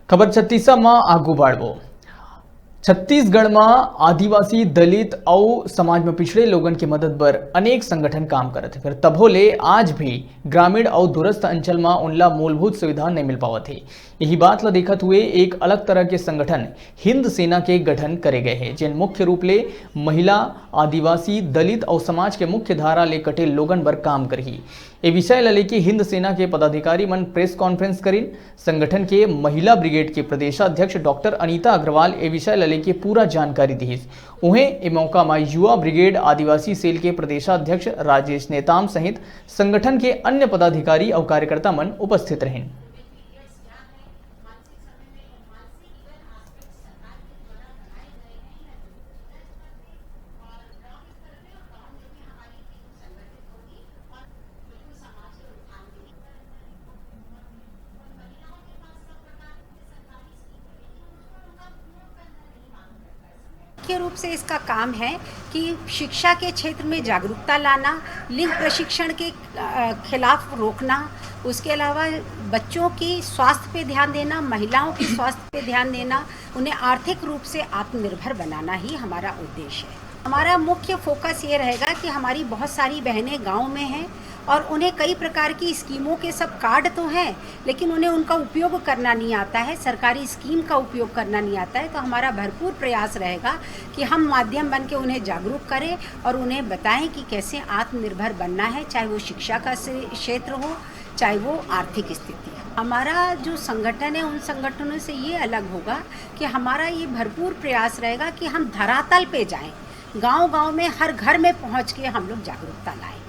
खबर छत्तीसगढ़ आगू बाढ़वो। छत्तीसगढ़ में आदिवासी दलित और समाज में पिछड़े लोगन की मदद बर अनेक संगठन काम करत है। फिर तभो ले आज भी ग्रामीण और दूरस्थ अंचल में उनला मूलभूत सुविधा नहीं मिल पावत है। यही बात ला देखत हुए एक अलग तरह के संगठन हिंद सेना के गठन करे गए हैं, जिन मुख्य रूप ले महिला, आदिवासी, दलित और समाज के मुख्य धारा ले कटे लोगन बर काम करही। ए विषय ला लेके हिंद सेना के पदाधिकारी मन प्रेस कॉन्फ्रेंस करिन। संगठन के महिला ब्रिगेड के प्रदेशाध्यक्ष डॉक्टर अनीता अग्रवाल ए विषय ला लेके पूरा जानकारी दीहिस। उहें ए मौका में युवा ब्रिगेड आदिवासी सेल के प्रदेशाध्यक्ष राजेश नेताम सहित संगठन के अन्य पदाधिकारी और कार्यकर्ता मन उपस्थित रहें। मुख्य रूप से इसका काम है कि शिक्षा के क्षेत्र में जागरूकता लाना, लिंग प्रशिक्षण के खिलाफ रोकना, उसके अलावा बच्चों की स्वास्थ्य पे ध्यान देना, महिलाओं की स्वास्थ्य पे ध्यान देना, उन्हें आर्थिक रूप से आत्मनिर्भर बनाना ही हमारा उद्देश्य है। हमारा मुख्य फोकस ये रहेगा कि हमारी बहुत सारी बहनें गांव में हैं और उन्हें कई प्रकार की स्कीमों के सब कार्ड तो हैं, लेकिन उन्हें उनका उपयोग करना नहीं आता है, सरकारी स्कीम का उपयोग करना नहीं आता है। तो हमारा भरपूर प्रयास रहेगा कि हम माध्यम बन के उन्हें जागरूक करें और उन्हें बताएं कि कैसे आत्मनिर्भर बनना है, चाहे वो शिक्षा का क्षेत्र हो, चाहे वो आर्थिक स्थिति है। हमारा जो संगठन है उन संगठनों से ये अलग होगा कि हमारा ये भरपूर प्रयास रहेगा कि हम धरातल पे जाएं, गांव-गांव में, हर घर में पहुंच के हम लोग जागरूकता लाएं।